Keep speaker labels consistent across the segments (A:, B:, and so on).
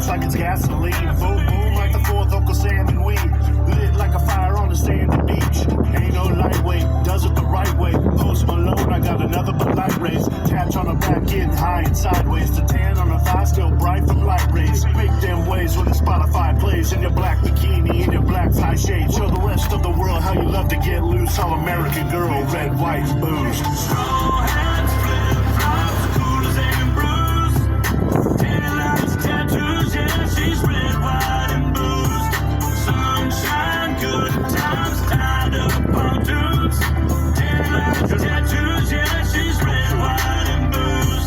A: Like it's gasoline, boom boom like the fourth Uncle Sam and weed, lit like a fire on the sandy beach. Ain't no lightweight, does it the right way. Post Malone, I got another Bud Light race. Catch on the back, getting high and sideways. The tan on the thigh still bright from light rays. Make them waves when the Spotify plays. In your black bikini, in your black tie shade. Show the rest of the world how you love to get loose. All American girl, red, white, booze.
B: Straw hats, flip flops, coolers and brews. Tan lights, tattoos, yeah, she's red, white, and booze. Sunshine, good times, tied up pontoons. Tan lights, tattoos, yeah, she's red, white, and booze.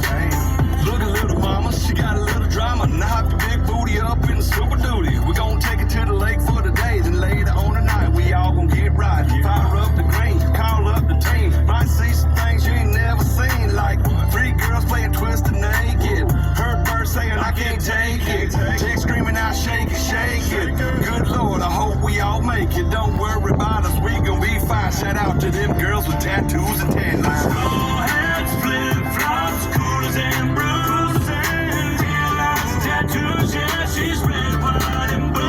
C: Look at little mama, she got a little drama. Knock the big booty up in the super duty. We gon' take it to the lake for the day, then later on the night we all gon' get right. Fire up the green, call up the team. Might see some things you ain't never seen, like 3 girls playing twisted naked. Heard birds saying I can't take it. Text screaming out shake it, shake it. Good Lord, I hope we all make it. Don't worry about us, we gon' be fine. Shout out to them girls with tattoos and tan lines.
B: Straw hats, flip flops, coolers and brews. Tan lights, tattoos, yeah, she's red, white, and blue.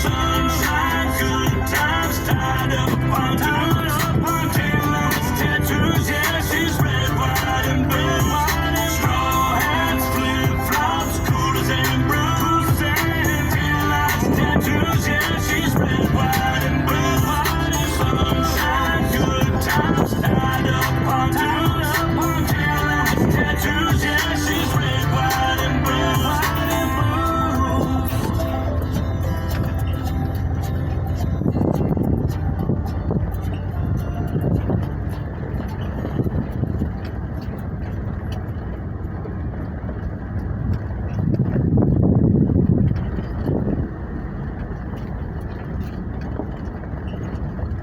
B: Sunshine, good times, tied up pontoons. Tan lights, tattoos, yeah, she's red, white, and blue. Straw hats, flip flops, coolers and brews. Tan lights, tattoos, yeah, she's red, white, and blue. Sunshine, good times, tied up pontoons. Tan lights, tattoos, yeah, she's red, white, and blue.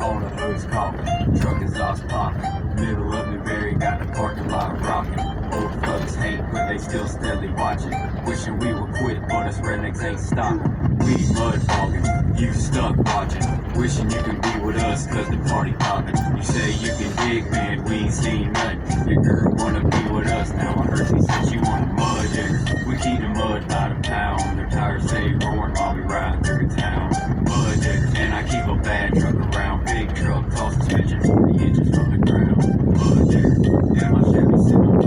D: On the hose coughing, truck exhaust popping. Middle of the berry, got the parking lot rocking. Old fucks hate, but they still steadily watching. Wishing we would quit, but us rednecks ain't stopping. We mud fogging, you stuck watching. Wishing you could be with us, cause the party popping. You say you can dig, man, we ain't seen nothing. Your girl wanna be with us, now I heard she said she want a mud digger. We keep the mud by the pound, their tires stay roaring while we ride through the town. Mud digger, and I keep a bad truck around. Big truck, tall suspension, 40 inches from the ground. Mud digger, and my Chevy sitting on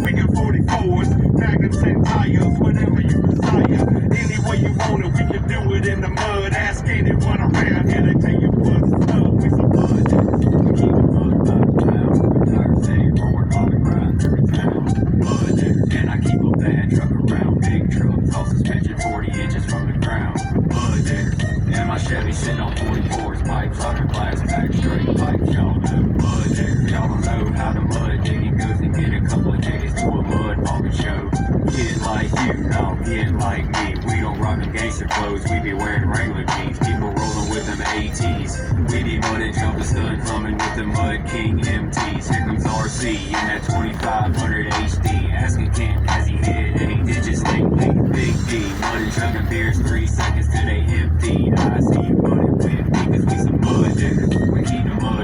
A: 44s, magnums and tires, whatever you desire. Any way you want it, we can do it in the mud. Ask anyone around here, they tell you what's up. We some mud.
D: We keep the mud by the pound, the tires stay roaring while we ride through the town. Mud digger, and I keep a bad truck around. Big truck, tall suspension, 40 inches from the ground. Mud digger, and my Chevy sitting on 44s, pipes out of glass back, straight pipes, y'all know. Mud digger, y'all don't know how the mud digging goes, and get a couple of tickets to a mud fogging show. Get like you, no, get like me. We don't rock the gangster clothes, we be wearing Wrangler jeans. People rolling with them ATs. We be mudding, jumping, stud, coming with the Mud King MTs. Here comes RC in that 2500 HD. Asking Kent, has he hit any digits lately? Big D, mudding, chugging beers, 3 seconds till they empty. I see you mudding with me, cause we some mud diggers. We keep the mud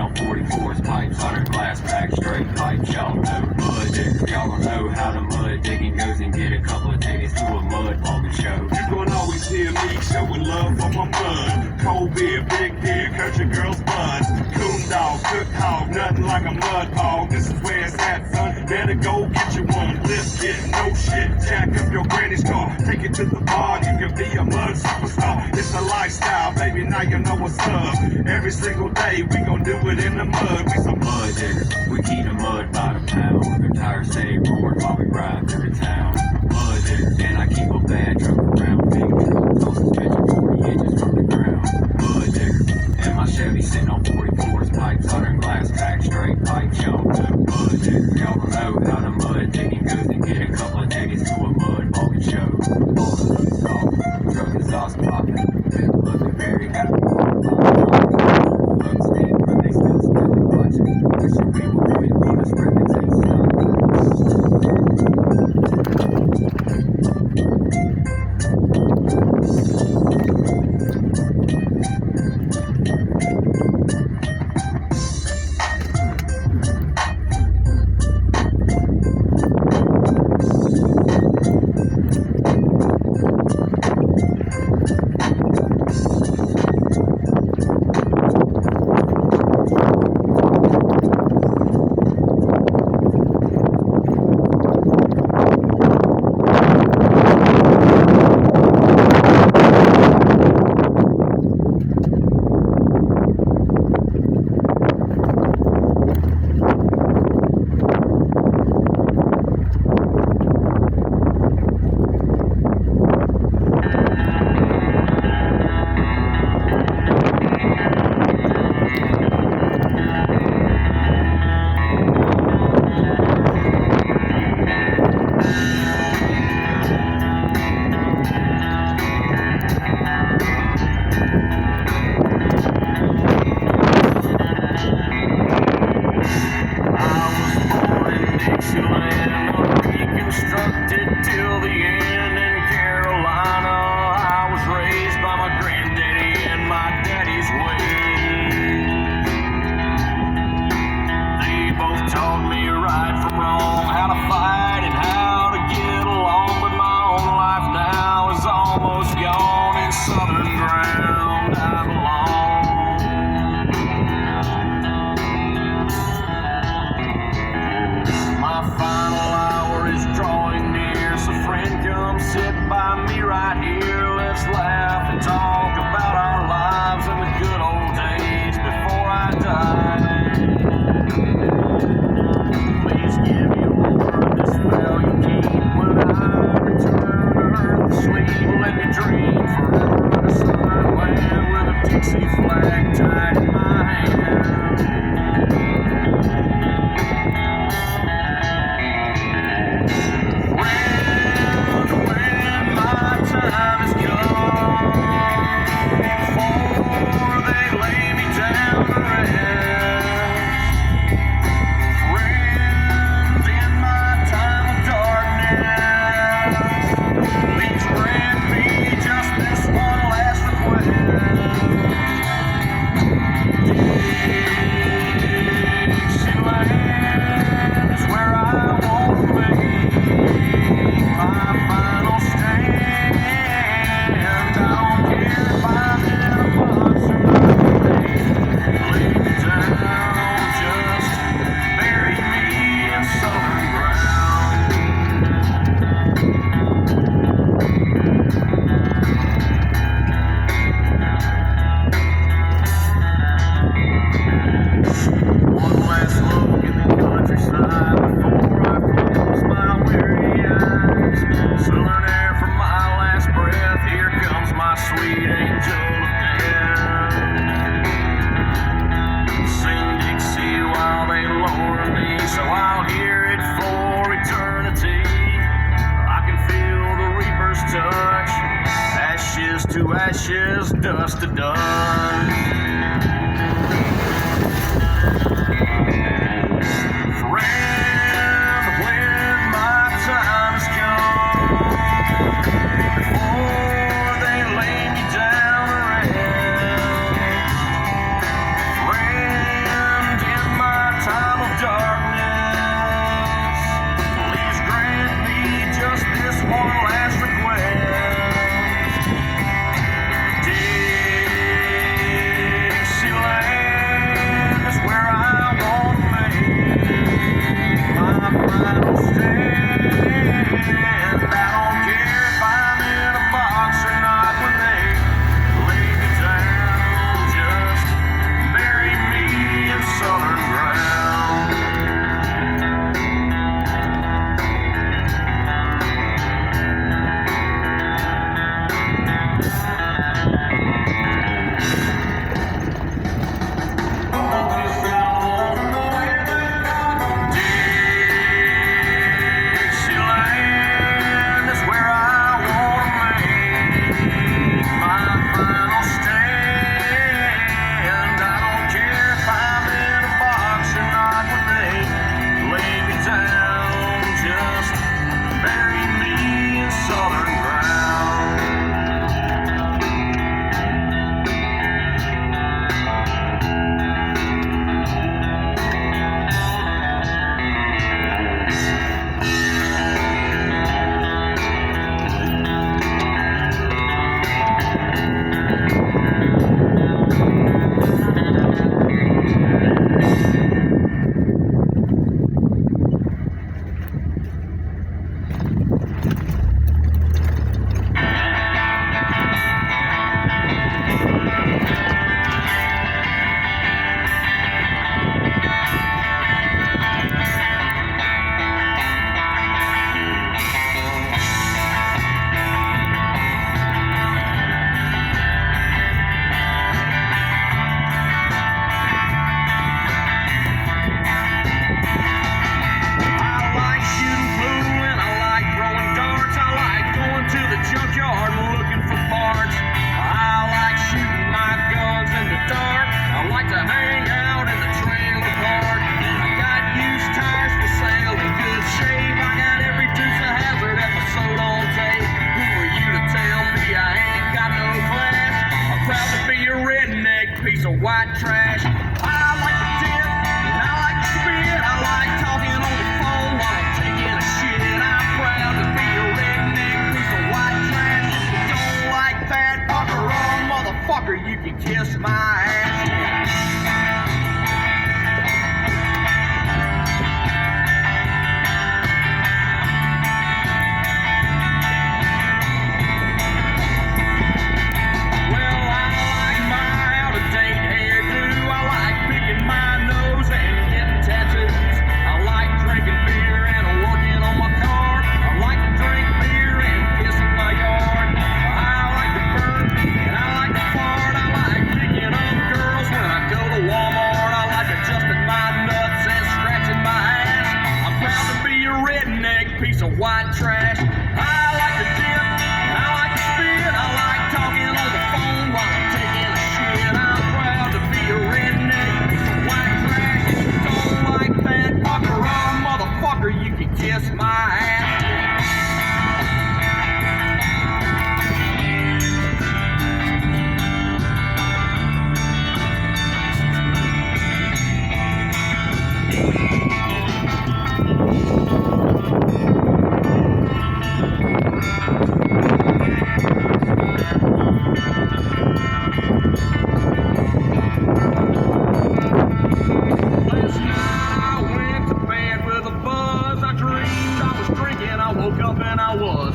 D: on 44s, pipes, 100 glass pack, straight pipes, y'all know. Mud diggers, y'all don't know how the mud digging goes, and get a couple of tickets to a mud logging show.
C: You gon' always hear me showing love for my mud. Cold beer, big beer, country girls buds. Coon dog, cook hog, nothing like a mud hog. This is where it's at, son. Better go get you one. Lift it, no shit. Jack up your granny's car. Take it to the bar. You can be a mud superstar. It's a lifestyle, baby. Now you know what's up. Every single day we gon' do it in the mud. We some
D: Mud diggers, we keep the mud by the pound. The tires stay roaring while we ride through the town. Mud diggers, and I keep a bad truck around. Big truck, toss suspension 40 inches from the ground. Mud diggers, and my Chevy sitting on 44s, pipes, 100 glass pack, straight pipes, y'all know. Mud diggers, y'all don't know how the mud digging goes, and get a couple of tickets to a mud logging show. All the hood's off, truck exhaust popping, been looking very happy. Bugs deep, but they still standing watching. Wishing we would quit on the spread that takes stop.
B: ashes, dust to dust. Friend, when my time's come, before they lay me down to rest, friend,
C: piece of white trash. I like to dip and I like to spit. I like talking on the phone while I'm taking a shit. I'm proud to be a redneck piece of white trash. If you don't like that fucker on, motherfucker, you can kiss my ass. Piece of white trash. I like to dip and I like to spit. I like talking on the phone while I'm taking a shit. I'm proud to be a redneck piece of white trash. If you don't like that fucker on, motherfucker, you can kiss my ass.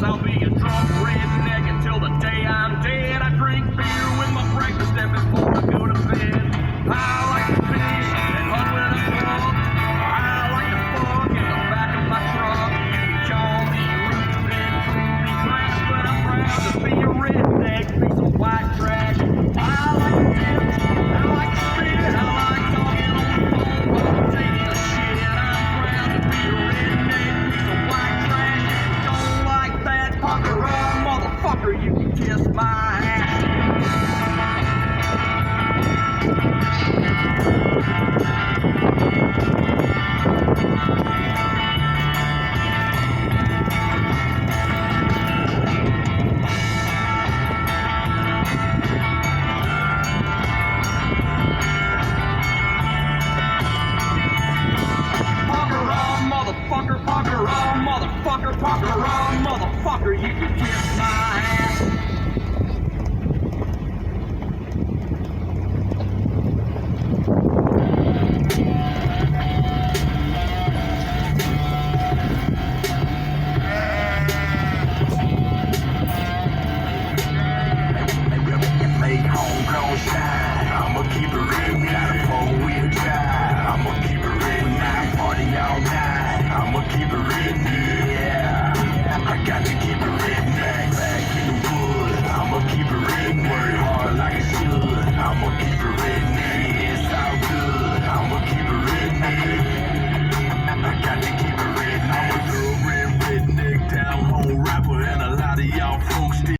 C: I'll be a drunk redneck until the day I'm dead. I drink beer with my breakfast and before I go to bed. I like to fish and hunt when I'm drunk. I like to fuck in the back of my truck. You can call me rude and truly trash, but I'm proud to be a redneck piece of white trash. I like to dip, I like to spit, I like talking on the phone while I'm taking a shit. I'm proud to be a redneck piece of white trash. Fucker on, motherfucker, you can kiss my ass. Fucker on, motherfucker, you can kiss my ass.
B: Make homegrown shine. I'ma keep it real, got a 4-wheel drive. I'ma keep it real, night party all night. I'ma keep it real,